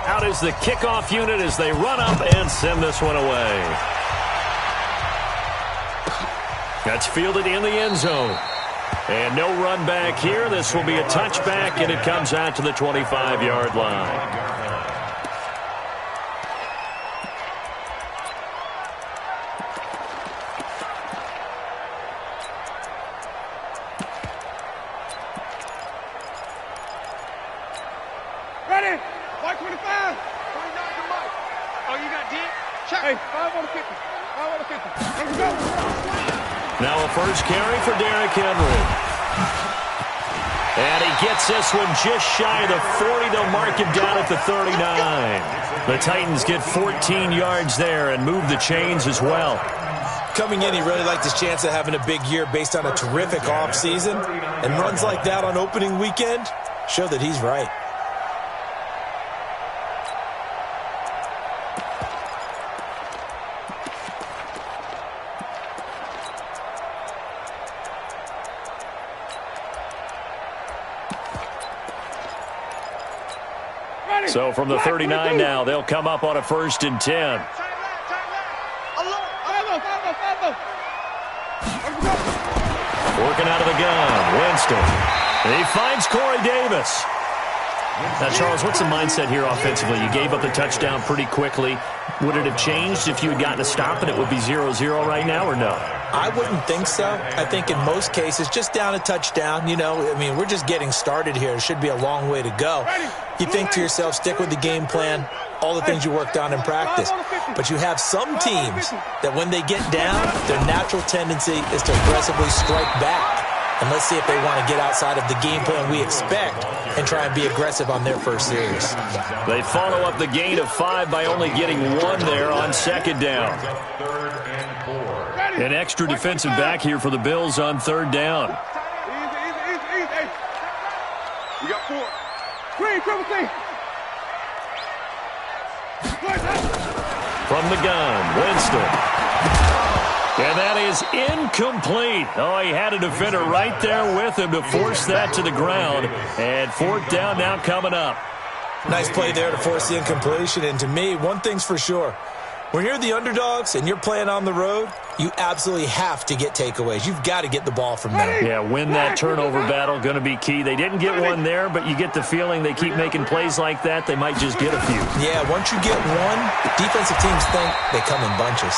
Out is the kickoff unit as they run up and send this one away. That's fielded in the end zone. And no run back here. This will be a touchback, and it comes out to the 25-yard line. Ready? White 25. 29 to Mike. Oh, you got D? Check. Hey, 5 on the 50. 5 on the 50. Let's go. Now a first carry for Derrick Henry. And he gets this one just shy of the 40. They'll mark him down at the 39. The Titans get 14 yards there and move the chains as well. Coming in, he really liked his chance of having a big year based on a terrific offseason. And runs like that on opening weekend show that he's right. So from the 39 now, they'll come up on a 1st and 10. Working out of the gun, Winston. He finds Corey Davis. Now, Charles, what's the mindset here offensively? You gave up the touchdown pretty quickly. Would it have changed if you had gotten a stop and it would be 0-0 right now, or no? I wouldn't think so. I think in most cases, just down a touchdown, you know, I mean, we're just getting started here. It should be a long way to go. You think to yourself, stick with the game plan, all the things you worked on in practice. But you have some teams that when they get down, their natural tendency is to aggressively strike back. And let's see if they want to get outside of the game plan we expect and try and be aggressive on their first series. They follow up the gain of 5 by only getting 1 there on 2nd down. An extra defensive back here for the Bills on 3rd down. Easy. We got 4. Green, triple T. From the gun, Winston. And that is incomplete. Oh, he had a defender right there with him to force that to the ground. And 4th down now coming up. Nice play there to force the incompletion. And to me, one thing's for sure. When you're the underdogs and you're playing on the road, you absolutely have to get takeaways. You've got to get the ball from them. Yeah, win that turnover battle, going to be key. They didn't get one there, but you get the feeling they keep making plays like that, they might just get a few. Yeah, once you get one, defensive teams think they come in bunches.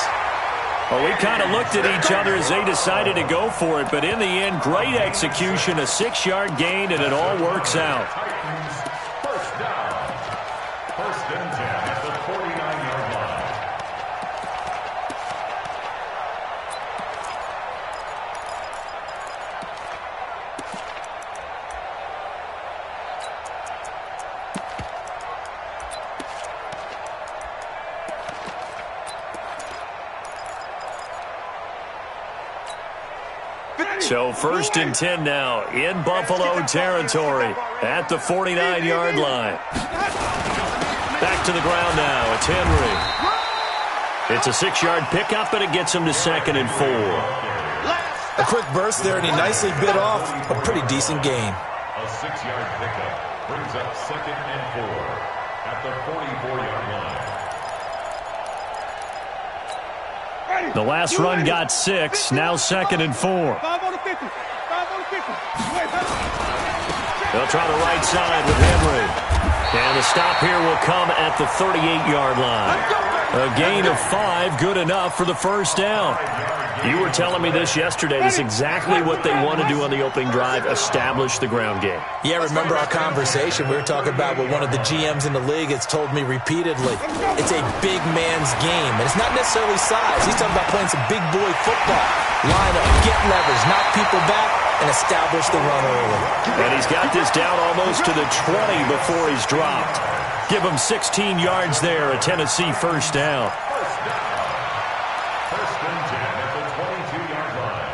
Well, we kind of looked at each other as they decided to go for it, but in the end, great execution, a 6-yard gain, and it all works out. First down. 1st and 10 at the 49-yard line. So 1st and 10 now in Buffalo territory at the 49-yard line. Back to the ground now. It's Henry. It's a 6-yard pickup, and it gets him to 2nd and 4. A quick burst there, and he nicely bit off a pretty decent gain. A 6-yard pickup brings up 2nd and 4 at the 44-yard line. The last run got 6. Now 2nd and 4. 5 on the 50. 5 on the 50. They'll try the right side with Henry. And the stop here will come at the 38-yard line. A gain of 5, good enough for the 1st down. You were telling me this yesterday. This is exactly what they want to do on the opening drive, establish the ground game. Yeah, remember our conversation? We were talking about what one of the GMs in the league has told me repeatedly. It's a big man's game, and it's not necessarily size. He's talking about playing some big boy football. Line up, get leverage, knock people back, and establish the run early. And he's got this down almost to the 20 before he's dropped. Give him 16 yards there, a Tennessee 1st down. First and 10 at the 22-yard line.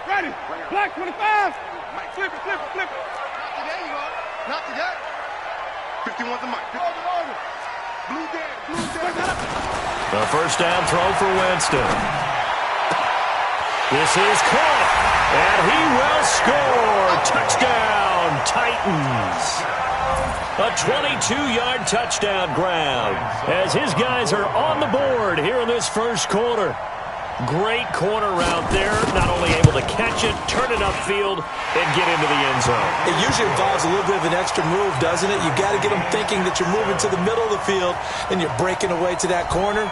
Ready. Black 25. Mike, flip it. Not today, you are. Not today. 51 to Mike. Blue down. The 1st down throw for Winston. This is caught, and he will score. Touchdown, Titans. A 22-yard touchdown grab as his guys are on the board here in this first quarter. Great corner route there, not only able to catch it, turn it upfield, and get into the end zone. It usually involves a little bit of an extra move, doesn't it? You've got to get them thinking that you're moving to the middle of the field and you're breaking away to that corner.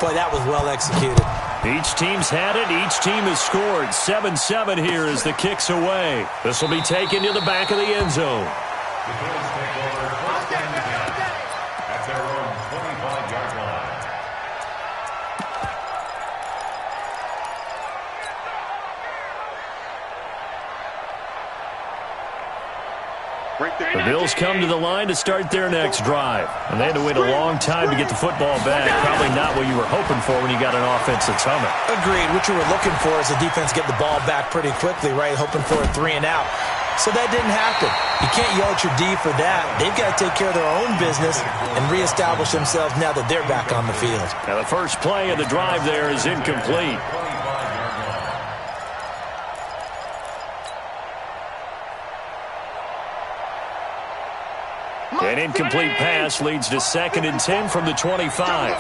Boy, that was well executed. Each team's had it. Each team has scored. 7-7 here as the kick's away. This will be taken to the back of the end zone. The Bills take over first and 10 at their own 25-yard line. The Bills come to the line to start their next drive. And they had to wait a long time to get the football back. Probably not what you were hoping for when you got an offense that's humming. Agreed. What you were looking for is the defense get the ball back pretty quickly, right? Hoping for a 3 and out. So that didn't happen. You can't yell at your D for that. They've got to take care of their own business and reestablish themselves now that they're back on the field. Now the first play of the drive there is incomplete. An incomplete pass leads to 2nd and 10 from the 25.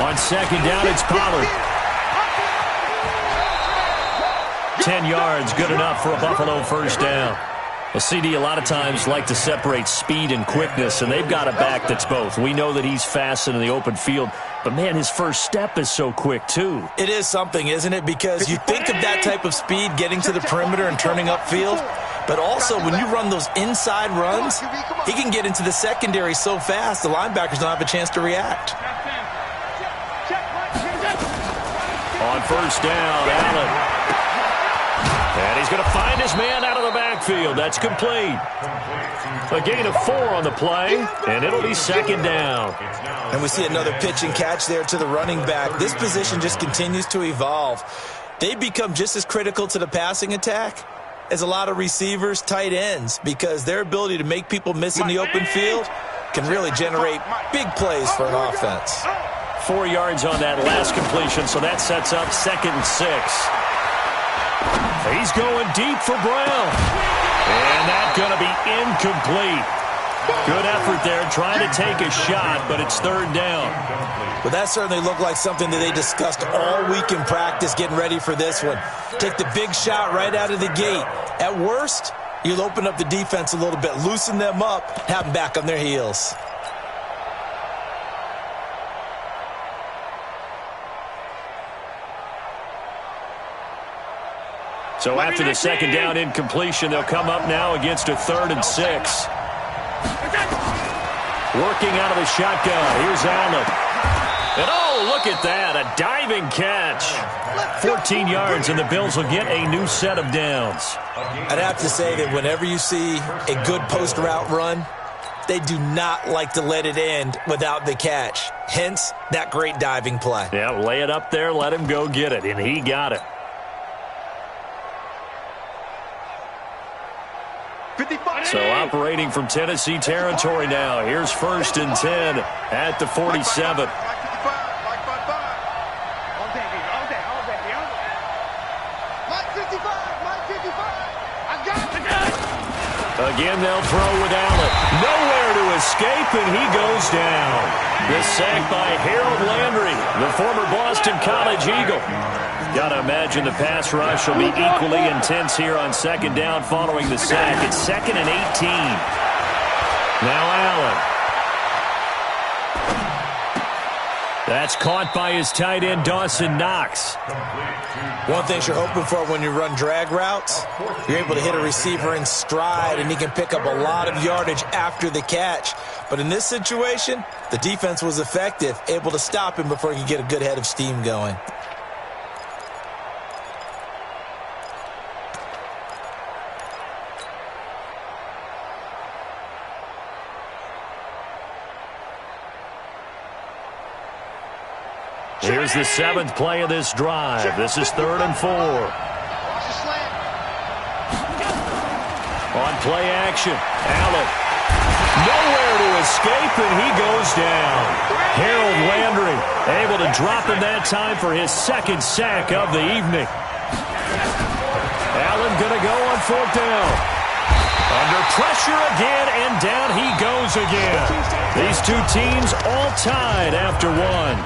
On 2nd down, it's Pollard. 10 yards, good enough for a Buffalo first down. Well, CD a lot of times like to separate speed and quickness, and they've got a back that's both. We know that he's fast in the open field, but, man, his first step is so quick, too. It is something, isn't it? Because you think of that type of speed getting to the perimeter and turning upfield, but also when you run those inside runs, he can get into the secondary so fast the linebackers don't have a chance to react. On first down, Allen. And he's going to find his man out of the backfield. That's complete. A gain of 4 on the play, and it'll be 2nd down. And we see another pitch and catch there to the running back. This position just continues to evolve. They become just as critical to the passing attack as a lot of receivers, tight ends, because their ability to make people miss in the open field can really generate big plays for an offense. 4 yards on that last completion, so that sets up 2nd and 6. He's going deep for Brown. And that's going to be incomplete. Good effort there, trying to take a shot, but it's 3rd down. Well, that certainly looked like something that they discussed all week in practice getting ready for this one. Take the big shot right out of the gate. At worst, you'll open up the defense a little bit, loosen them up, have them back on their heels. So after the 2nd down incompletion, they'll come up now against a 3rd and 6. Working out of the shotgun. Here's Allen. And oh, look at that. A diving catch. 14 yards, and the Bills will get a new set of downs. I'd have to say that whenever you see a good post route run, they do not like to let it end without the catch. Hence, that great diving play. Yeah, lay it up there, let him go get it, and he got it. So operating from Tennessee territory now. Here's 1st and 10 at the 47. Again, they'll throw with Allen. Nowhere to escape, and he goes down. The sack by Harold Landry, the former Boston College Eagle. Got to imagine the pass rush will be equally intense here on 2nd down following the sack. It's 2nd and 18. Now Allen. That's caught by his tight end, Dawson Knox. One thing you're hoping for when you run drag routes, you're able to hit a receiver in stride, and he can pick up a lot of yardage after the catch. But in this situation, the defense was effective, able to stop him before he could get a good head of steam going. Here's the 7th play of this drive. This is 3rd and 4. On play action, Allen. Nowhere to escape, and he goes down. Harold Landry able to drop him that time for his second sack of the evening. Allen going to go on 4th down. Under pressure again, and down he goes again. These two teams all tied after one.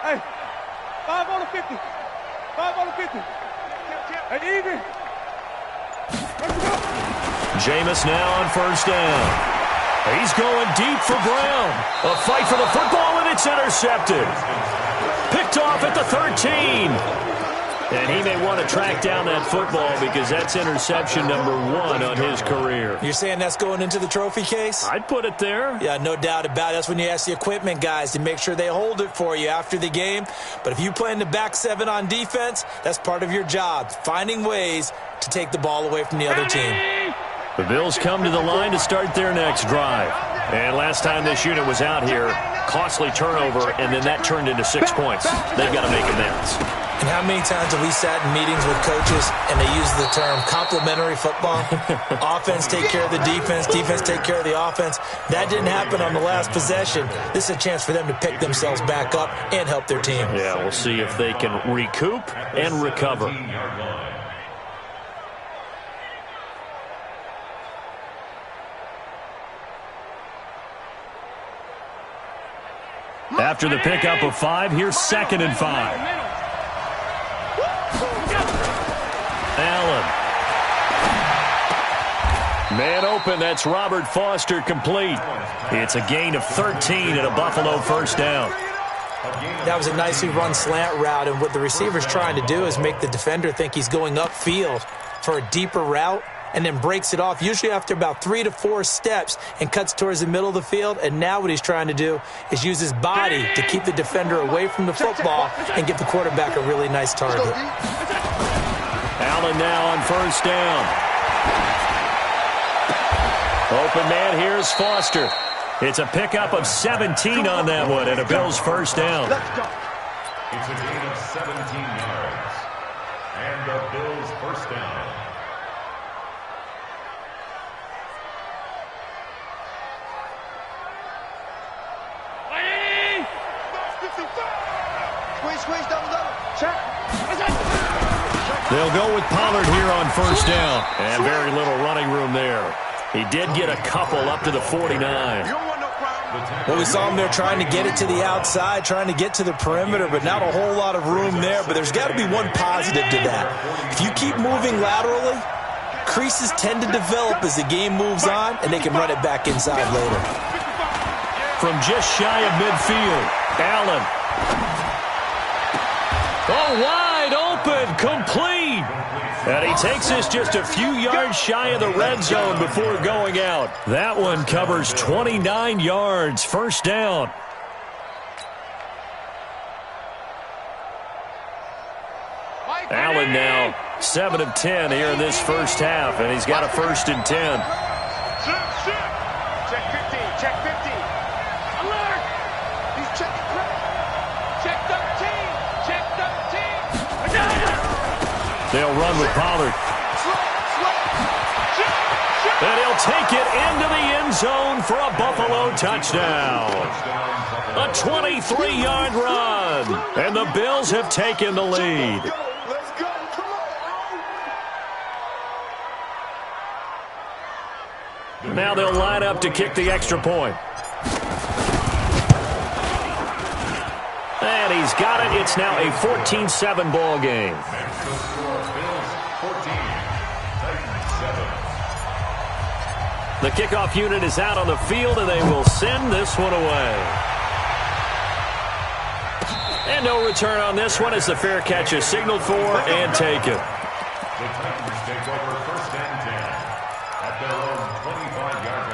Hey, 5 on the 50. 5 on the 50. Hey, even. Jameis now on 1st down. He's going deep for Brown. A fight for the football, and it's intercepted. Picked off at the 13. And he may want to track down that football because that's interception number 1 on his career. You're saying that's going into the trophy case? I'd put it there. Yeah, no doubt about it. That's when you ask the equipment guys to make sure they hold it for you after the game. But if you play in the back 7 on defense, that's part of your job, finding ways to take the ball away from the other team. The Bills come to the line to start their next drive. And last time this unit was out here, costly turnover, and then that turned into 6 points. They've got to make amends. And how many times have we sat in meetings with coaches and they use the term complementary football? Offense take care of the defense, defense take care of the offense. That didn't happen on the last possession. This is a chance for them to pick themselves back up and help their team. Yeah, we'll see if they can recoup and recover. After the pickup of 5, here's 2nd and 5. Allen. Man open, that's Robert Foster complete. It's a gain of 13 and a Buffalo 1st down. That was a nicely run slant route, and what the receiver's trying to do is make the defender think he's going upfield for a deeper route and then breaks it off, usually after about 3 to 4 steps, and cuts towards the middle of the field. And now what he's trying to do is use his body to keep the defender away from the football and give the quarterback a really nice target. Allen now on 1st down. Open man, here's Foster. It's a pickup of 17 on that one, and a Bills 1st down. It's a gain of 17 yards. And the Bills 1st down. Squeeze, double. Check. They'll go with Pollard here on 1st down. And very little running room there. He did get a couple up to the 49. Well, we saw him there trying to get it to the outside, trying to get to the perimeter, but not a whole lot of room there. But there's got to be one positive to that. If you keep moving laterally, creases tend to develop as the game moves on, and they can run it back inside later. From just shy of midfield, Allen. Oh, wide open, complete. And he takes this just a few yards shy of the red zone before going out. That one covers 29 yards, 1st down. Allen now 7 of 10 here in this 1st half, and he's got a 1st and 10. Check 15, check 15. Alert! He's checking crack. Check 13, check 13. They'll run with Pollard. And he'll take it into the end zone for a Buffalo touchdown. A 23-yard run. And the Bills have taken the lead. Let's go. Come on. Now they'll line up to kick the extra point. And he's got it. It's now a 14-7 ball game. The kickoff unit is out on the field, and they will send this one away. And no return on this one as the fair catch is signaled for and taken. The Titans take over 1st and 10 at their own 25-yard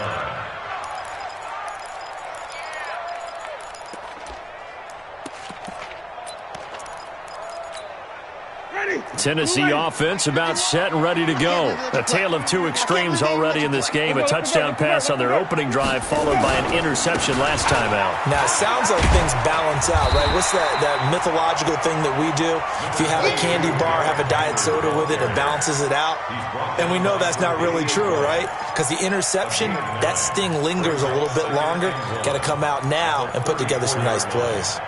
Tennessee offense about set and ready to go. A tale of two extremes already in this game. A touchdown pass on their opening drive followed by an interception last time out. Now, it sounds like things balance out, right? What's that mythological thing that we do? If you have a candy bar, have a diet soda with it, it balances it out. And we know that's not really true, right? Because the interception, that sting lingers a little bit longer. Got to come out now and put together some nice plays.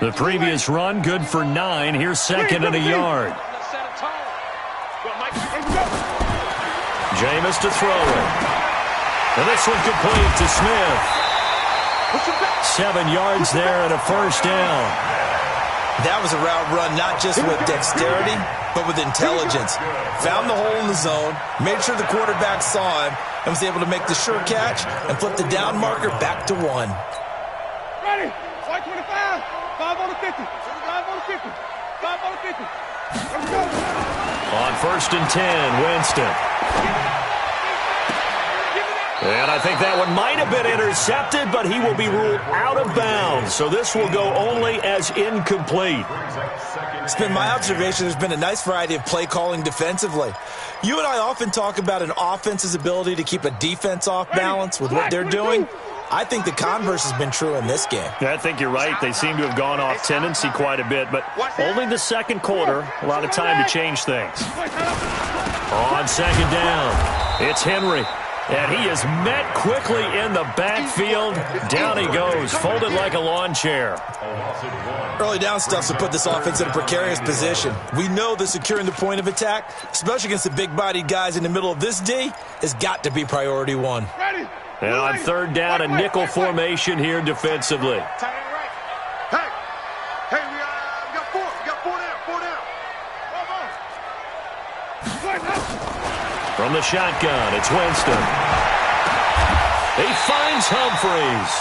The previous run, good for 9. Here's second and a yard. Jameis to throw it. And this one complete to Smith. 7 yards there and a first down. That was a route run not just with dexterity, but with intelligence. Found the hole in the zone, made sure the quarterback saw him, and was able to make the sure catch and flip the down marker back to 1. Ready? White 25. 5 on the 50. 5 on the 50. 5 on the 50. Let's go. On first and 10, Winston. And I think that one might have been intercepted, but he will be ruled out of bounds. So this will go only as incomplete. It's been my observation there's been a nice variety of play calling defensively. You and I often talk about an offense's ability to keep a defense off balance with what they're doing. I think the converse has been true in this game. I think you're right. They seem to have gone off tendency quite a bit, but only the second quarter. A lot of time to change things. On second down, it's Henry. And he is met quickly in the backfield. Down he goes, folded like a lawn chair. Early down stuff to put this offense in a precarious position. We know that securing the point of attack, especially against the big-bodied guys in the middle of this D, has got to be priority 1. And on third down, a nickel formation here defensively. Hey, we got 4. We got 4 down. 4 down. From the shotgun, it's Winston. He finds Humphreys.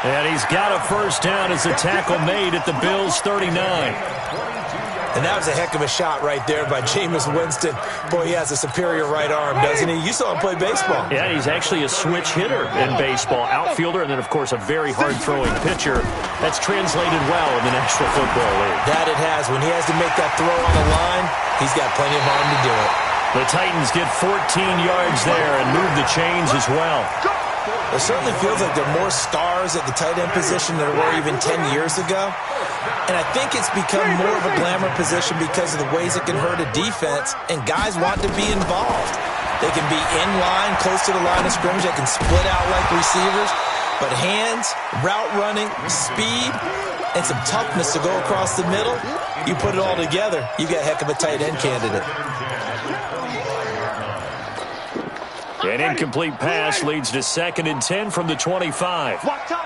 And he's got a first down as the tackle made at the Bills' 39. And that was a heck of a shot right there by Jameis Winston. Boy, he has a superior right arm, doesn't he? You saw him play baseball. Yeah, he's actually a switch hitter in baseball. Outfielder and then, of course, a very hard-throwing pitcher. That's translated well in the National Football League. That it has. When he has to make that throw on the line, he's got plenty of arm to do it. The Titans get 14 yards there and move the chains as well. It certainly feels like there are more stars at the tight end position than there were even 10 years ago. And I think it's become more of a glamour position because of the ways it can hurt a defense, and guys want to be involved. They can be in line, close to the line of scrimmage. They can split out like receivers. But hands, route running, speed, and some toughness to go across the middle, you put it all together, you got a heck of a tight end candidate. An incomplete pass leads to second and 10 from the 25. Walk tight.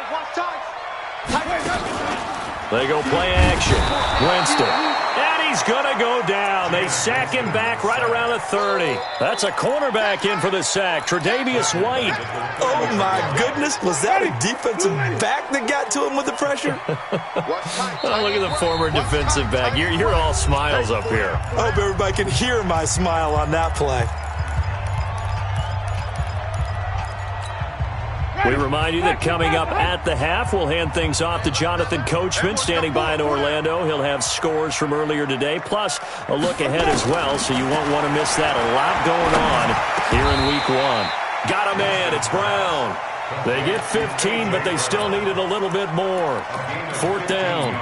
They go play action. Winston. And he's going to go down. They sack him back right around the 30. That's a cornerback in for the sack. Tre'Davious White. Oh, my goodness. Was that a defensive back that got to him with the pressure? Oh, look at the former defensive back. You're all smiles up here. I hope everybody can hear my smile on that play. We remind you that coming up at the half, we'll hand things off to Jonathan Coachman standing by in Orlando. He'll have scores from earlier today, plus a look ahead as well, so you won't want to miss that. A lot going on here in Week 1. Got a man. It's Brown. They get 15, but they still needed a little bit more. Fourth down.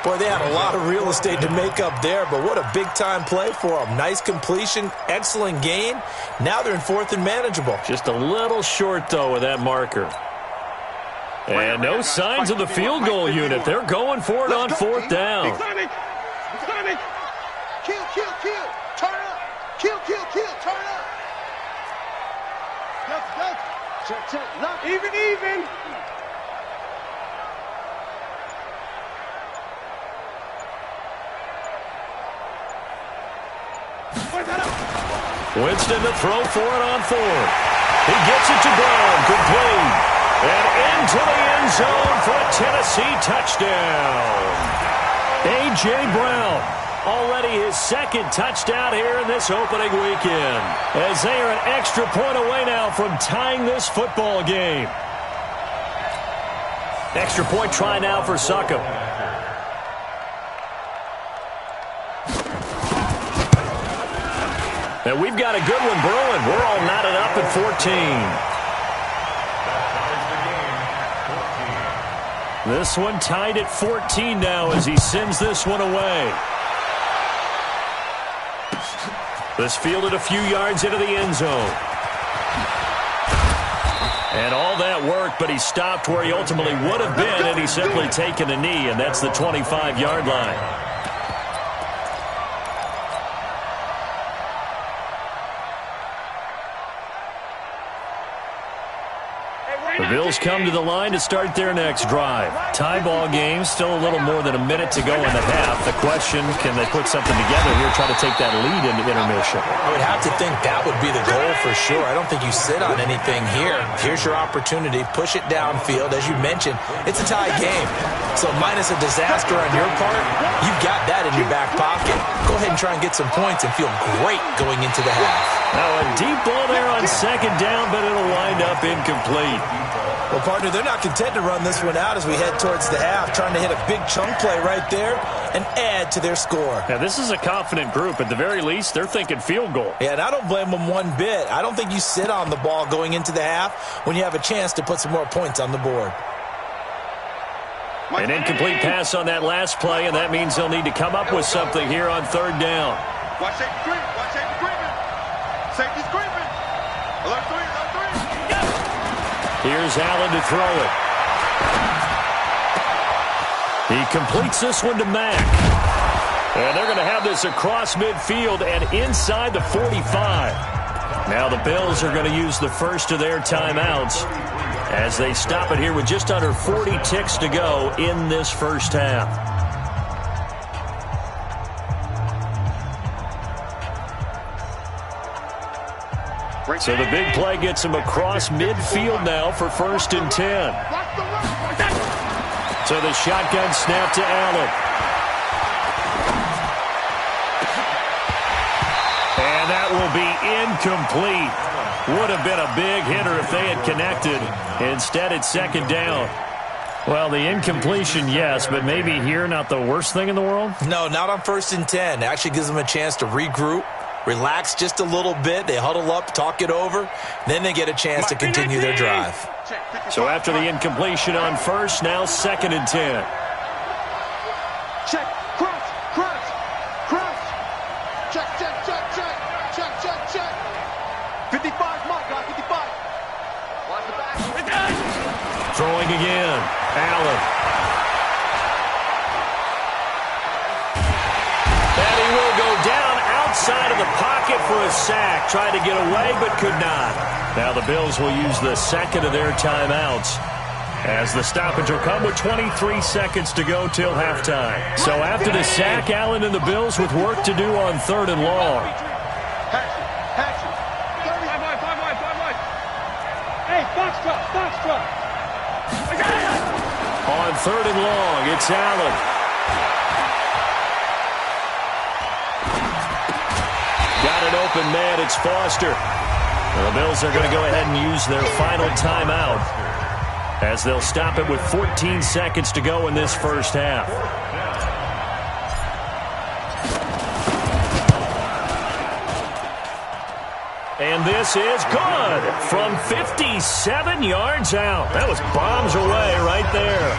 Boy, they had a lot of real estate to make up there, but what a big-time play for them. Nice completion, excellent gain. Now they're in fourth and manageable. Just a little short, though, with that marker. And no signs of the field goal unit. They're going for it on fourth down. Kill. Turn up. Kill. Turn up. Check. Even. Winston to throw for it on fourth. He gets it to Brown, complete. And into the end zone for a Tennessee touchdown. A.J. Brown Already his second touchdown here in this opening weekend, as they are an extra point away now from tying this football game. Extra point try now for Succop. And we've got a good one brewing. We're all knotted up at 14. This one tied at 14 now as he sends this one away. This fielded a few yards into the end zone. And all that work, but he stopped where he ultimately would have been had he simply taken a knee, and that's the 25-yard line. The Bills come to the line to start their next drive. Tie ball game, still a little more than a minute to go in the half. The question, can they put something together here, try to take that lead into intermission? I would have to think that would be the goal for sure. I don't think you sit on anything here. Here's your opportunity. Push it downfield. As you mentioned, it's a tie game. So minus a disaster on your part, you've got that in your back pocket. Go ahead and try and get some points and feel great going into the half. Now a deep ball there on second down, but it'll wind up incomplete. Well, partner, they're not content to run this one out as we head towards the half, trying to hit a big chunk play right there and add to their score. Now, this is a confident group. At the very least, they're thinking field goal. Yeah, and I don't blame them one bit. I don't think you sit on the ball going into the half when you have a chance to put some more points on the board. An incomplete pass on that last play, and that means they'll need to come up with something here on third down. Watch safety screaming. Watch safety screaming. Safety screaming. Alert three. Here's Allen to throw it. He completes this one to Mack. And they're going to have this across midfield and inside the 45. Now the Bills are going to use the first of their timeouts as they stop it here with just under 40 ticks to go in this first half. So the big play gets him across midfield now for 1st and 10. So the shotgun snap to Allen. And that will be incomplete. Would have been a big hitter if they had connected. Instead, it's second down. Well, the incompletion, yes, but maybe here not the worst thing in the world? No, not on 1st and 10. It actually gives them a chance to regroup. Relax just a little bit. They huddle up, talk it over. Then they get a chance to continue their drive. So after the incompletion on first, now 2nd and 10. Check, cross. Check. 55, Mike, 55. Watch the back. Throwing again. Allen. And he will go down outside of the pocket for a sack. Tried to get away, but could not. Now the Bills will use the second of their timeouts as the stoppage will come with 23 seconds to go till halftime. So after the sack, Allen and the Bills with work to do on 3rd and long. Action. 5 wide. Hey, box truck. On 3rd and long, it's Allen. Got an open man, it's Foster. The Bills are going to go ahead and use their final timeout as they'll stop it with 14 seconds to go in this first half. And this is good from 57 yards out. That was bombs away right there.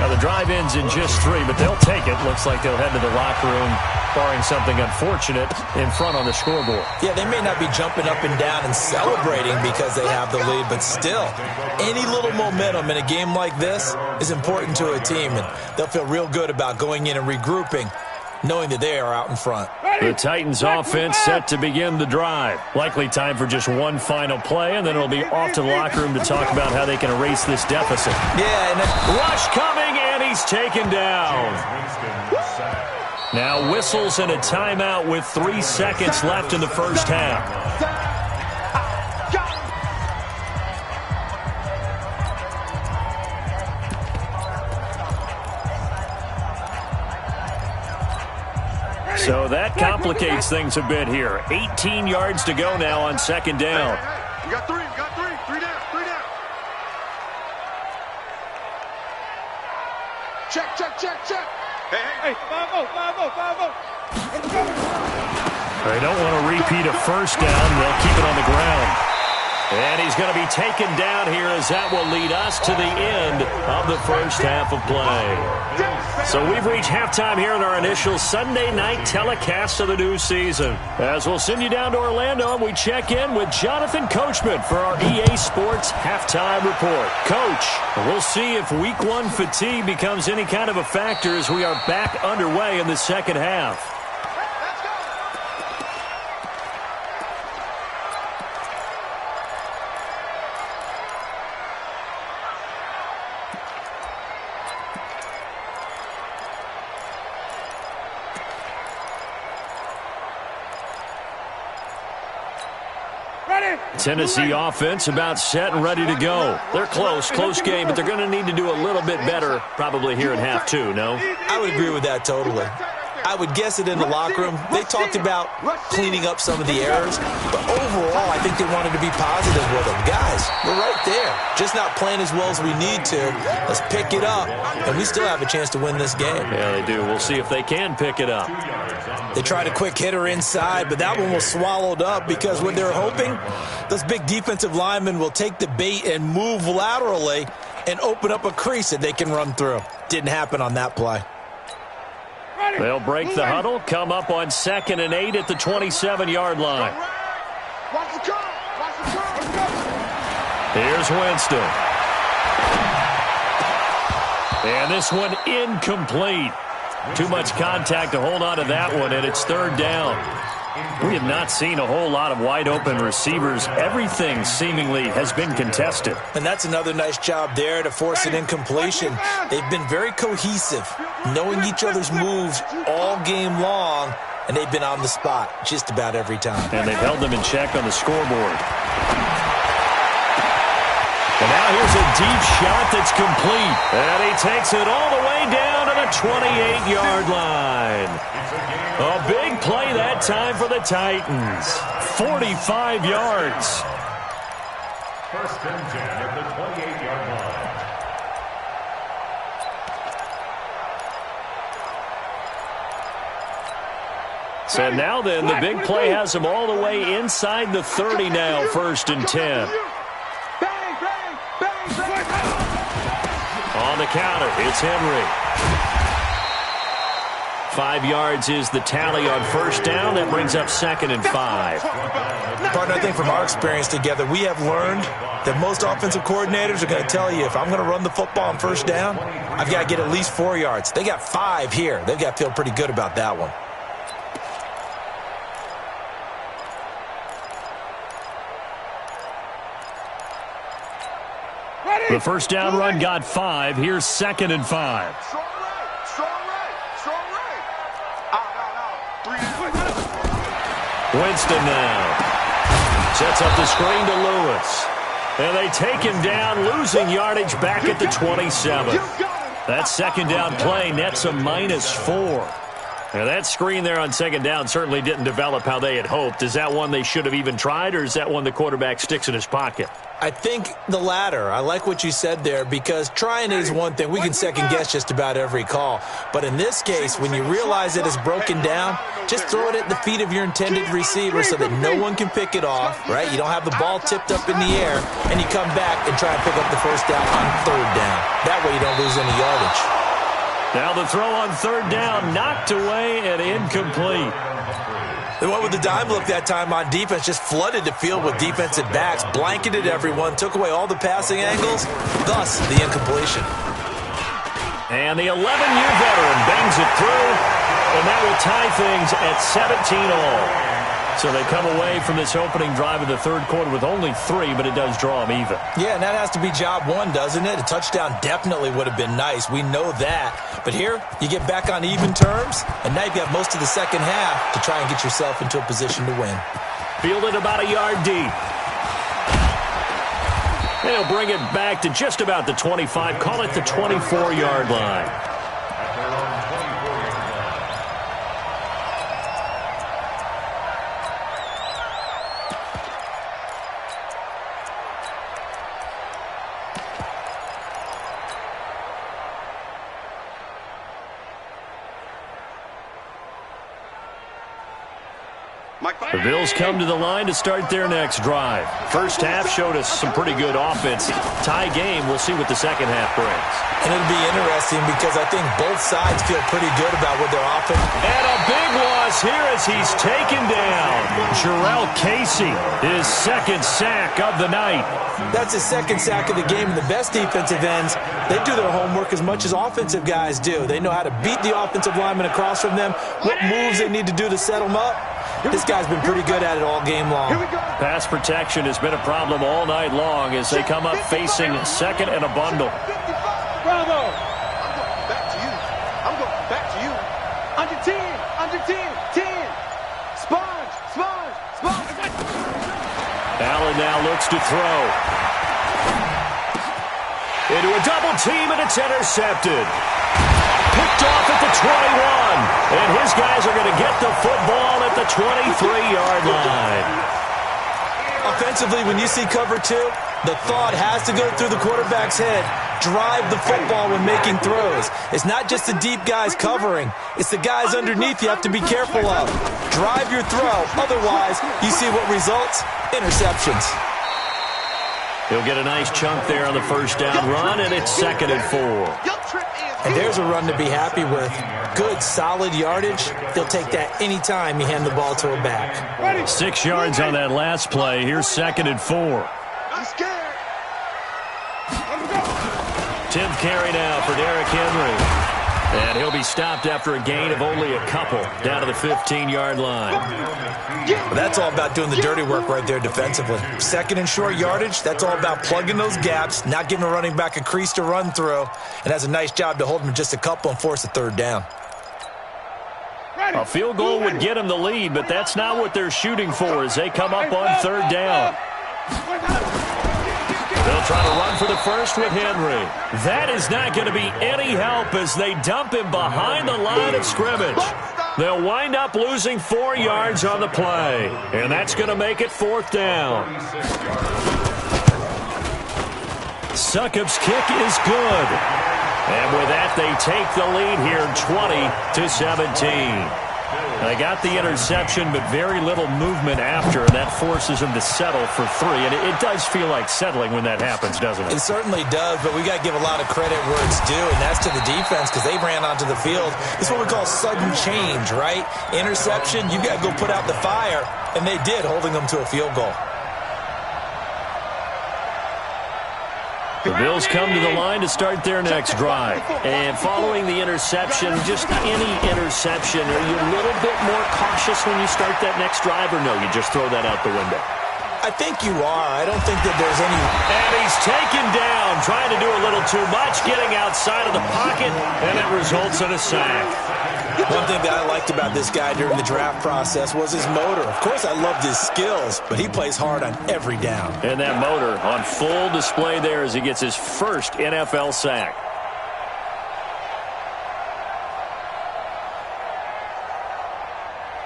Now the drive ends in just 3, but they'll take it. Looks like they'll head to the locker room, barring something unfortunate, in front on the scoreboard. Yeah, they may not be jumping up and down and celebrating because they have the lead, but still, any little momentum in a game like this is important to a team, and they'll feel real good about going in and regrouping, knowing that they are out in front. The Titans offense set to begin the drive. Likely time for just one final play, and then it'll be off to the locker room to talk about how they can erase this deficit. Yeah, and rush coming, and he's taken down. Now whistles and a timeout with 3 seconds left in the first half. So that complicates things a bit here. 18 yards to go now on second down. We got three. Three down. Check. Hey. 5-0. They don't want to repeat a first down. They'll keep it on the ground. And he's going to be taken down here as that will lead us to the end of the first half of play. So we've reached halftime here in our initial Sunday night telecast of the new season. As we'll send you down to Orlando, and we check in with Jonathan Coachman for our EA Sports Halftime Report. Coach, we'll see if Week 1 fatigue becomes any kind of a factor as we are back underway in the second half. Tennessee offense about set and ready to go. They're close game, but they're going to need to do a little bit better probably here in half two, no? I would agree with that totally. I would guess it in the locker room. They talked about cleaning up some of the errors, but overall, I think they wanted to be positive with them. Guys, we're right there. Just not playing as well as we need to. Let's pick it up, and we still have a chance to win this game. Yeah, they do. We'll see if they can pick it up. They tried a quick hitter inside, but that one was swallowed up because what they're hoping, those big defensive linemen will take the bait and move laterally and open up a crease that they can run through. Didn't happen on that play. They'll break the huddle, come up on 2nd and 8 at the 27-yard line. Here's Winston. And this one incomplete. Too much contact to hold on to that one, and it's third down. We have not seen a whole lot of wide-open receivers. Everything seemingly has been contested. And that's another nice job there to force an incompletion. They've been very cohesive, knowing each other's moves all game long, and they've been on the spot just about every time. And they've held them in check on the scoreboard. And now here's a deep shot that's complete. And he takes it all the way down to the 28-yard line. A big play that time for the Titans. 45 yards. First and 10 at the 28-yard line. So now then, the big play has them all the way inside the 30 now, 1st and 10. On the counter, it's Henry. 5 yards is the tally on first down. That brings up 2nd and 5. Partner, I think from our experience together, we have learned that most offensive coordinators are going to tell you, if I'm going to run the football on first down, I've got to get at least 4 yards. They got 5 here. They've got to feel pretty good about that one. The first down run got 5. Here's 2nd and 5. Winston now. Sets up the screen to Lewis. And they take him down, losing yardage back at the 27. That second down play nets a -4. Now that screen there on second down certainly didn't develop how they had hoped. Is that one they should have even tried, or is that one the quarterback sticks in his pocket? I think the latter. I like what you said there, because trying is one thing. We can second guess just about every call. But in this case, when you realize it is broken down, just throw it at the feet of your intended receiver so that no one can pick it off, right? You don't have the ball tipped up in the air, and you come back and try and pick up the first down on third down. That way you don't lose any yardage. Now the throw on third down, knocked away and incomplete. They went with the dime look that time on defense, just flooded the field with defensive backs, blanketed everyone, took away all the passing angles, thus the incompletion. And the 11-year veteran bangs it through, and that will tie things at 17 all. So they come away from this opening drive of the third quarter with only 3, but it does draw them even. Yeah, and that has to be job one, doesn't it? A touchdown definitely would have been nice. We know that. But here, you get back on even terms, and now you've got most of the second half to try and get yourself into a position to win. Fielded about a yard deep. They'll bring it back to just about the 25. Call it the 24-yard line. The Bills come to the line to start their next drive. First half showed us some pretty good offense. Tie game, we'll see what the second half brings. And it'll be interesting because I think both sides feel pretty good about what their offense. And a big loss here as he's taken down. Jarrell Casey, his second sack of the night. That's his second sack of the game. And the best defensive ends, they do their homework as much as offensive guys do. They know how to beat the offensive lineman across from them, what moves they need to do to set them up. This guy's been pretty good at it all game long. Pass protection has been a problem all night long as they come up facing second and a bundle. Bravo! I'm going back to you. I'm going back to you. Under 10, under 10, 10. Sponge, sponge, sponge. Allen now looks to throw. Into a double team, and it's intercepted. Picked off at the 21. And his guys are going to get the football at the 23-yard line. Offensively, when you see cover two, the thought has to go through the quarterback's head. Drive the football when making throws. It's not just the deep guys covering. It's the guys underneath you have to be careful of. Drive your throw. Otherwise, you see what results? Interceptions. He'll get a nice chunk there on the first down run, and it's 2nd and 4. And there's a run to be happy with. Good, solid yardage. They'll take that any time you hand the ball to a back. 6 yards on that last play. Here's 2nd and 4. I'm scared. 10th carry now for Derrick Henry. And he'll be stopped after a gain of only a couple down to the 15-yard line. That's all about doing the dirty work right there defensively. 2nd and short yardage, that's all about plugging those gaps, not giving a running back a crease to run through, and has a nice job to hold him just a couple and force a 3rd down. A field goal would get him the lead, but that's not what they're shooting for as they come up on 3rd down. They'll try to run for the first with Henry. That is not going to be any help as they dump him behind the line of scrimmage. They'll wind up losing 4 yards on the play, and that's going to make it 4th down. Succop's kick is good. And with that, they take the lead here 20-17. They got the interception, but very little movement after, and that forces them to settle for 3. And it does feel like settling when that happens, doesn't it? It certainly does, but we got to give a lot of credit where it's due, and that's to the defense because they ran onto the field. It's what we call sudden change, right? Interception, you got to go put out the fire, and they did, holding them to a field goal. The Bills come to the line to start their next drive. And following the interception, just any interception, are you a little bit more cautious when you start that next drive, or no, you just throw that out the window? I think you are. I don't think that there's any... And he's taken down, trying to do a little too much, getting outside of the pocket, and it results in a sack. One thing that I liked about this guy during the draft process was his motor. Of course, I loved his skills, but he plays hard on every down. And that motor on full display there as he gets his first NFL sack.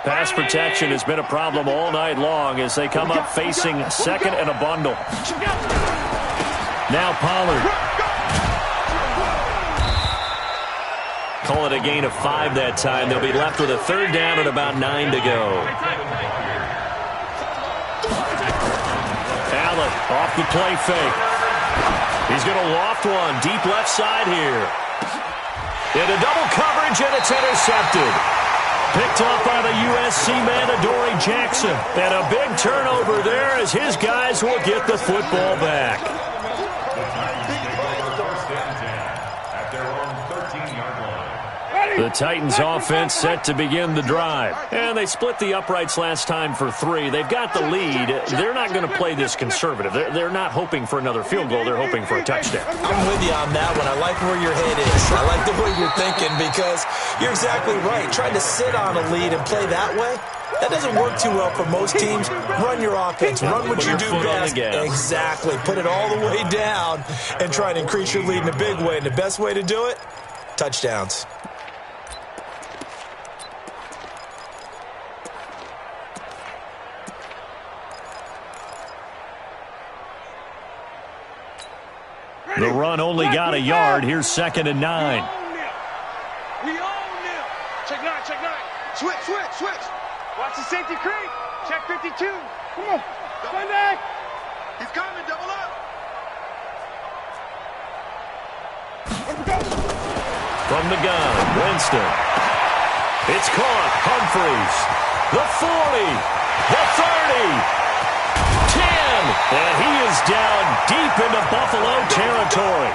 Pass protection has been a problem all night long as they come up facing 2nd and a bundle. Now Pollard. Call it a gain of 5 that time. They'll be left with a 3rd down and about 9 to go. Allen off the play fake. He's going to loft one deep left side here. Into double coverage, and it's intercepted. Picked up by the USC man, Adoree Jackson. And a big turnover there as his guys will get the football back. The Titans offense set to begin the drive. And they split the uprights last time for 3. They've got the lead. They're not going to play this conservative. They're not hoping for another field goal. They're hoping for a touchdown. I'm with you on that one. I like where your head is. I like the way you're thinking because you're exactly right. Trying to sit on a lead and play that way, that doesn't work too well for most teams. Run your offense. Run what you do best. Exactly. Put it all the way down and try to increase your lead in a big way. And the best way to do it, touchdowns. The run only got a yard. Here's 2nd and 9. We own them. Check 9, check 9. Switch, switch, switch. Watch the safety creep. Check 52. Come on. Sunday. He's coming. Double up. Let's go. From the gun, Winston. It's caught. Humphreys. The 40. The 30. 10. And he is down deep into Buffalo territory.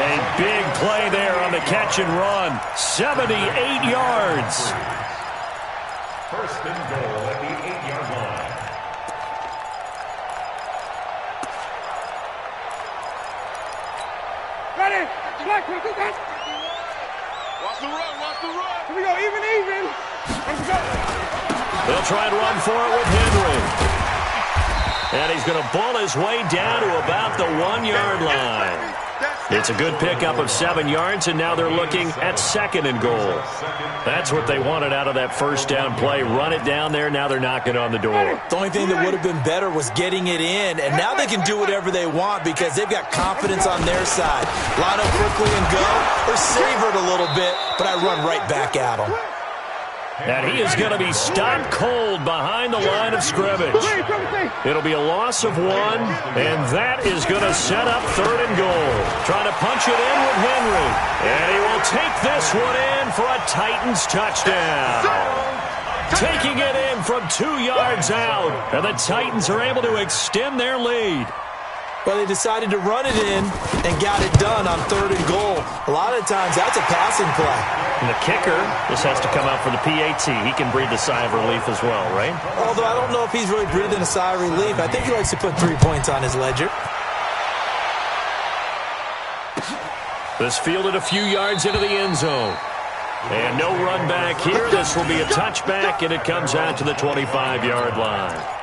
A big play there on the catch and run. 78 yards. First and goal at the 8-yard line. Ready. Black, watch the run. Watch the run. Here we go. Even. Let's go. They'll try and run for it with Henry. And he's going to bull his way down to about the 1-yard line. It's a good pickup of 7 yards, and now they're looking at second and goal. That's what they wanted out of that first down play. Run it down there. Now they're knocking on the door. The only thing that would have been better was getting it in, and now they can do whatever they want because they've got confidence on their side. Line up quickly and go, or savor it a little bit, but I run right back at them. And he is going to be stopped cold behind the line of scrimmage. It'll be a loss of 1, and that is going to set up third and goal. Trying to punch it in with Henry. And he will take this one in for a Titans touchdown. Taking it in from 2 yards out, and the Titans are able to extend their lead. Well, they decided to run it in and got it done on third and goal. A lot of times, that's a passing play. And the kicker, this has to come out for the PAT. He can breathe a sigh of relief as well, right? Although I don't know if he's really breathing a sigh of relief. I think he likes to put 3 points on his ledger. This fielded a few yards into the end zone. And no run back here. This will be a touchback, and it comes out to the 25-yard line.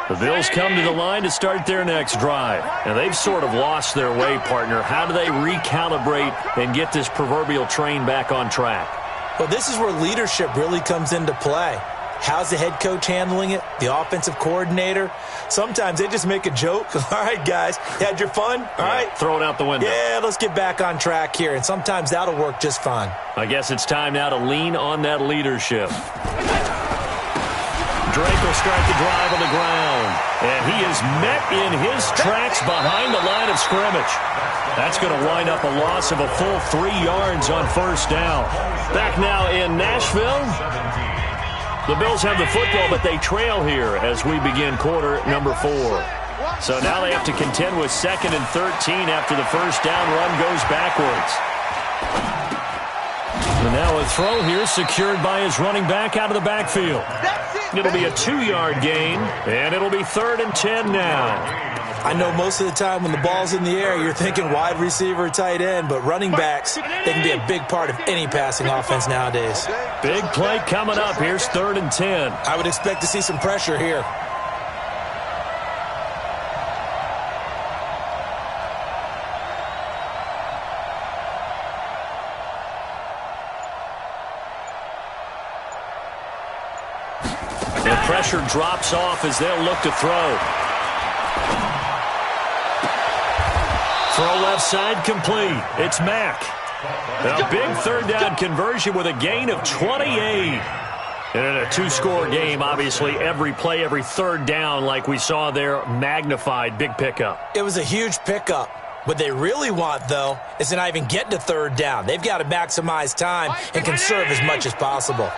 The Bills come to the line to start their next drive. And they've sort of lost their way, partner. How do they recalibrate and get this proverbial train back on track? Well, this is where leadership really comes into play. How's the head coach handling it? The offensive coordinator? Sometimes they just make a joke. All right, guys, you had your fun? All right. Throw it out the window. Yeah, let's get back on track here. And sometimes that'll work just fine. I guess it's time now to lean on that leadership. Drake will start the drive on the ground. And he is met in his tracks behind the line of scrimmage. That's going to wind up a loss of a full 3 yards on first down. Back now in Nashville. The Bills have the football, but they trail here as we begin quarter number 4. So now they have to contend with 2nd and 13 after the first down run goes backwards. And now a throw here secured by his running back out of the backfield. It'll be a 2-yard gain, and it'll be 3rd and 10 now. I know most of the time when the ball's in the air, you're thinking wide receiver, tight end, but running backs, they can be a big part of any passing offense nowadays. Big play coming up. Here's 3rd and 10. I would expect to see some pressure here. The pressure drops off as they'll look to throw. Throw left side complete. It's Mack. A big 3rd down conversion with a gain of 28. And in a 2-score game, obviously, every play, every 3rd down, like we saw there, magnified. Big pickup. It was a huge pickup. What they really want, though, is to not even get to 3rd down. They've got to maximize time and conserve as much as possible.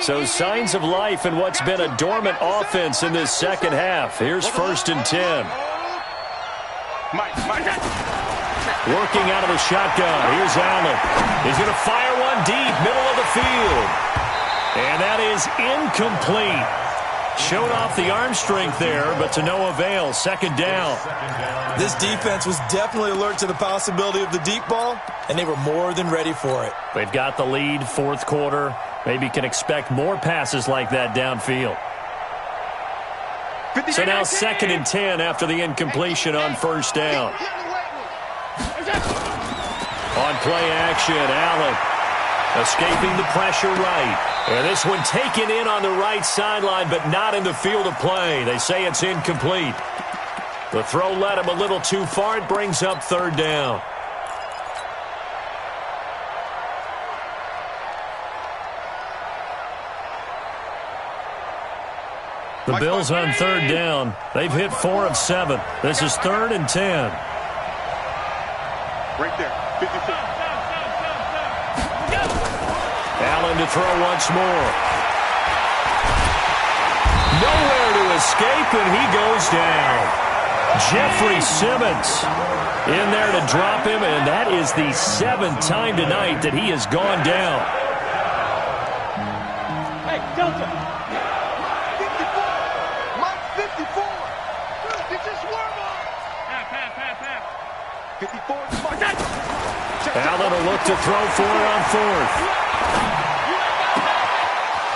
So signs of life in what's been a dormant offense in this second half. Here's 1st and 10. Working out of the shotgun. Here's Allen. He's going to fire one deep, middle of the field. And that is incomplete. Showed off the arm strength there, but to no avail. 2nd down. This defense was definitely alert to the possibility of the deep ball, and they were more than ready for it. They've got the lead, 4th quarter. Maybe can expect more passes like that downfield. So now 2nd and 10 after the incompletion on 1st down. On play action, Allen escaping the pressure right. And this one taken in on the right sideline, but not in the field of play. They say it's incomplete. The throw led him a little too far. It brings up 3rd down. The Bills on third down. They've hit 4 of 7. This is 3rd and 10. Right there, 54. Allen to throw once more. Nowhere to escape, and he goes down. Jeffrey Simmons in there to drop him, and that is the 7th time tonight that he has gone down. Hey, Delta. 54. Mike, 54. Dude, just warm up. 54. Allen will look to throw for it on 4th.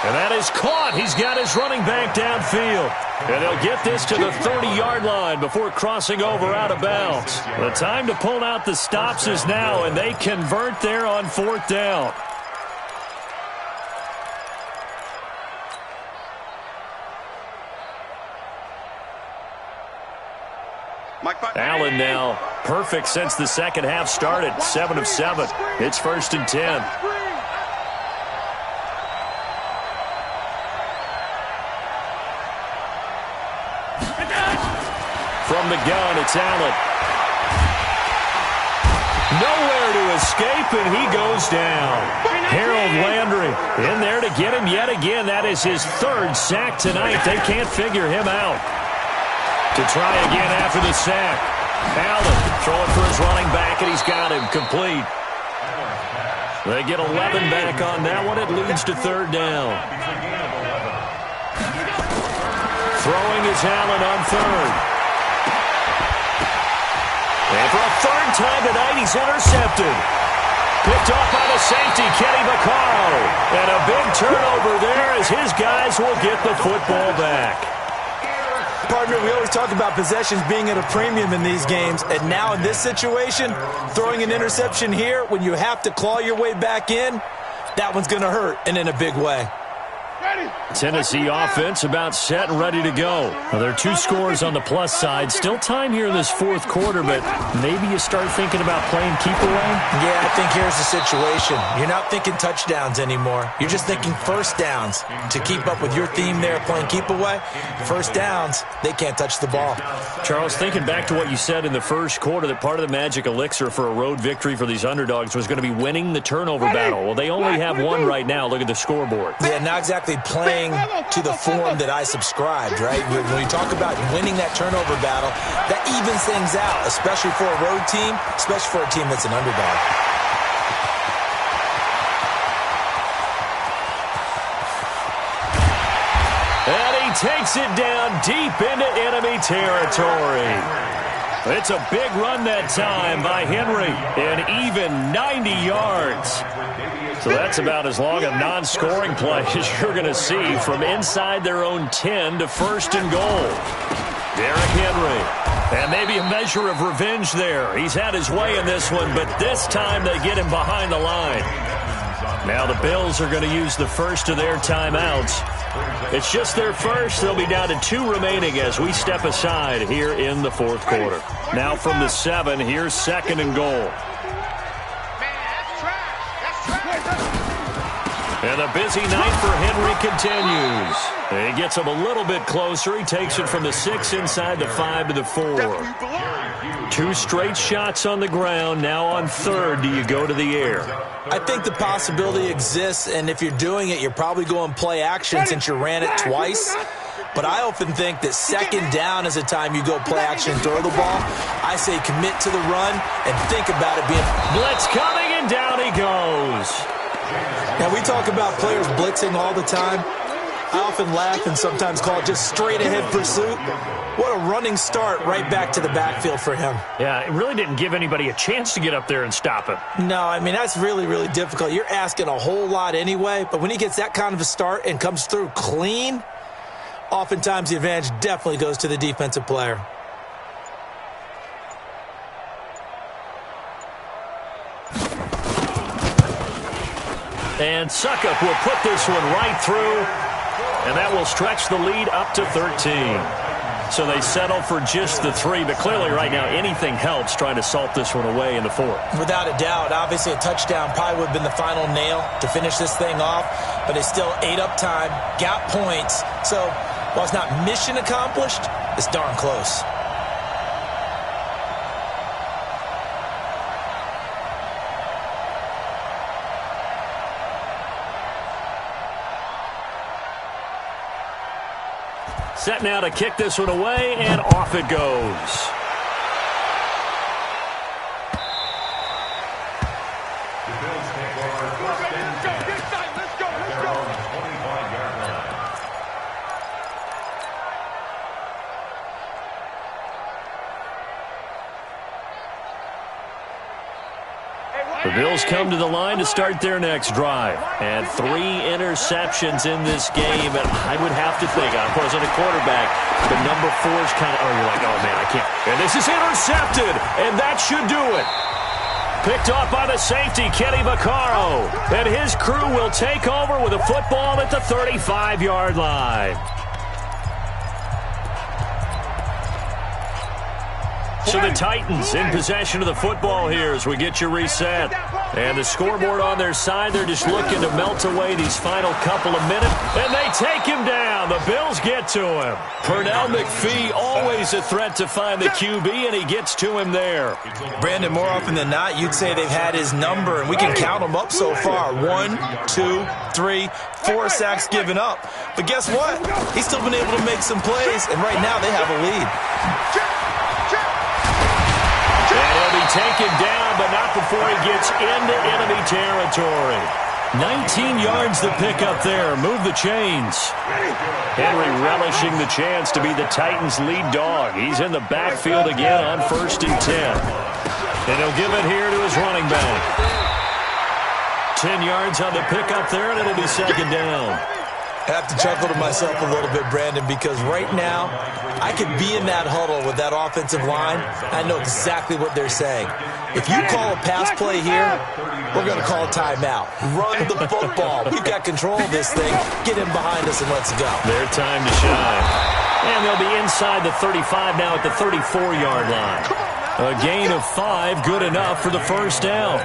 And that is caught. He's got his running back downfield. And they'll get this to the 30-yard line before crossing over out of bounds. The time to pull out the stops is now, and they convert there on 4th down. Allen now perfect since the second half started. 7 of 7. It's 1st and 10. From the gun, it's Allen. Nowhere to escape, and he goes down. Harold Landry in there to get him yet again. That is his 3rd sack tonight. They can't figure him out. To try again after the sack. Allen throwing for his running back, and he's got him complete. They get 11 back on that one. It leads to 3rd down. Throwing is Allen on 3rd. And for a 3rd time tonight, he's intercepted. Picked off by the safety, Kenny Vaccaro. And a big turnover there as his guys will get the football back. Partner, we always talk about possessions being at a premium in these games. And now in this situation, throwing an interception here when you have to claw your way back in, that one's going to hurt, and in a big way. Tennessee offense about set and ready to go. Well, there are 2 scores on the plus side. Still time here in this 4th quarter, but maybe you start thinking about playing keep away? Yeah, I think here's the situation. You're not thinking touchdowns anymore. You're just thinking first downs. To keep up with your theme there, playing keep away, first downs, they can't touch the ball. Charles, thinking back to what you said in the 1st quarter, that part of the magic elixir for a road victory for these underdogs was going to be winning the turnover battle. Well, they only have 1 right now. Look at the scoreboard. Yeah, not exactly playing to the form that I subscribed, right? When you talk about winning that turnover battle, that evens things out, especially for a road team, especially for a team that's an underdog. And he takes it down deep into enemy territory. It's a big run that time by Henry, and even 90 yards. So that's about as long a non-scoring play as you're going to see from inside their own 10 to 1st and goal. Derrick Henry. And maybe a measure of revenge there. He's had his way in this one, but this time they get him behind the line. Now the Bills are going to use the first of their timeouts. It's just their first. They'll be down to 2 remaining as we step aside here in the 4th quarter. Now from the 7, here's 2nd and goal. And a busy night for Henry continues. He gets him a little bit closer. He takes it from the 6 inside the 5 to the 4. 2 straight shots on the ground. Now on 3rd, do you go to the air? I think the possibility exists, and if you're doing it, you're probably going play action since you ran it twice. But I often think that 2nd down is the time you go play action and throw the ball. I say commit to the run and think about it being... Blitz coming, and down he goes. Now, we talk about players blitzing all the time. I often laugh and sometimes call it just straight-ahead pursuit. What a running start right back to the backfield for him. Yeah, it really didn't give anybody a chance to get up there and stop him. No, I mean, that's really, really difficult. You're asking a whole lot anyway, but when he gets that kind of a start and comes through clean, oftentimes the advantage definitely goes to the defensive player. And Suckup will put this one right through, and that will stretch the lead up to 13. So they settle for just the 3, but clearly right now anything helps trying to salt this one away in the 4th. Without a doubt, obviously a touchdown probably would have been the final nail to finish this thing off, but they still ate up time, got points. So while it's not mission accomplished, it's darn close. Set now to kick this one away, and off it goes. The Bills come to the line to start their next drive. And 3 interceptions in this game. And I would have to think, I wasn't a quarterback, the number 4's kind of, you're like, oh, man, I can't. And this is intercepted, and that should do it. Picked off by the safety, Kenny Vaccaro. And his crew will take over with a football at the 35-yard line. So the Titans in possession of the football here as we get you reset. And the scoreboard on their side, they're just looking to melt away these final couple of minutes. And they take him down. The Bills get to him. Pernell McPhee, always a threat to find the QB, and he gets to him there. Brandon, more often than not, you'd say they've had his number, and we can count them up so far. 1, 2, 3, 4 sacks given up. But guess what? He's still been able to make some plays, and right now they have a lead. And he'll be taken down, but not before he gets into enemy territory. 19 yards to pick up there. Move the chains. Henry relishing the chance to be the Titans' lead dog. He's in the backfield again on 1st and 10. And he'll give it here to his running back. 10 yards on the pickup there, and it'll be 2nd down. I have to chuckle to myself a little bit, Brandon, because right now I could be in that huddle with that offensive line. I know exactly what they're saying. If you call a pass play here, we're going to call a timeout. Run the football. We've got control of this thing. Get him behind us and let's go. Their time to shine. And they'll be inside the 35 now at the 34-yard line. A gain of 5, good enough for the 1st down.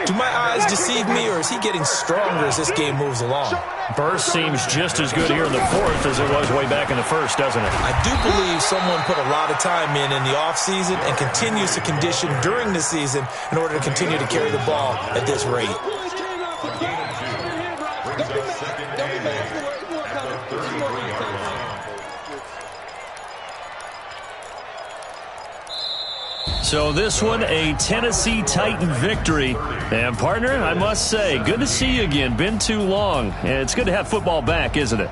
Do my eyes deceive me, or is he getting stronger as this game moves along? Burst seems just as good here in the 4th as it was way back in the 1st, doesn't it? I do believe someone put a lot of time in the offseason and continues to condition during the season in order to continue to carry the ball at this rate. So this one, a Tennessee Titan victory. And, partner, I must say, good to see you again. Been too long. And it's good to have football back, isn't it?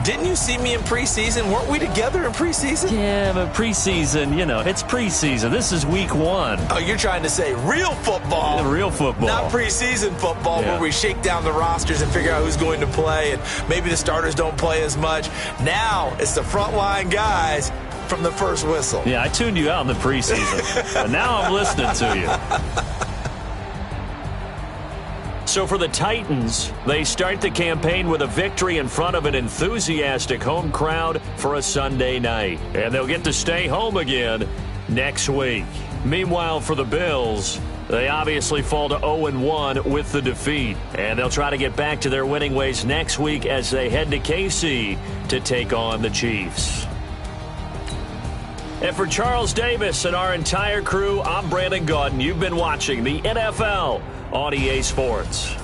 Didn't you see me in preseason? Weren't we together in preseason? Yeah, but preseason, you know, it's preseason. This is week 1. Oh, you're trying to say real football. Yeah, real football. Not preseason football where we shake down the rosters and figure out who's going to play, and maybe the starters don't play as much. Now it's the frontline guys from the first whistle. Yeah, I tuned you out in the preseason. But now I'm listening to you. So for the Titans, they start the campaign with a victory in front of an enthusiastic home crowd for a Sunday night. And they'll get to stay home again next week. Meanwhile, for the Bills, they obviously fall to 0-1 with the defeat. And they'll try to get back to their winning ways next week as they head to KC to take on the Chiefs. And for Charles Davis and our entire crew, I'm Brandon Gaudin. You've been watching the NFL on EA Sports.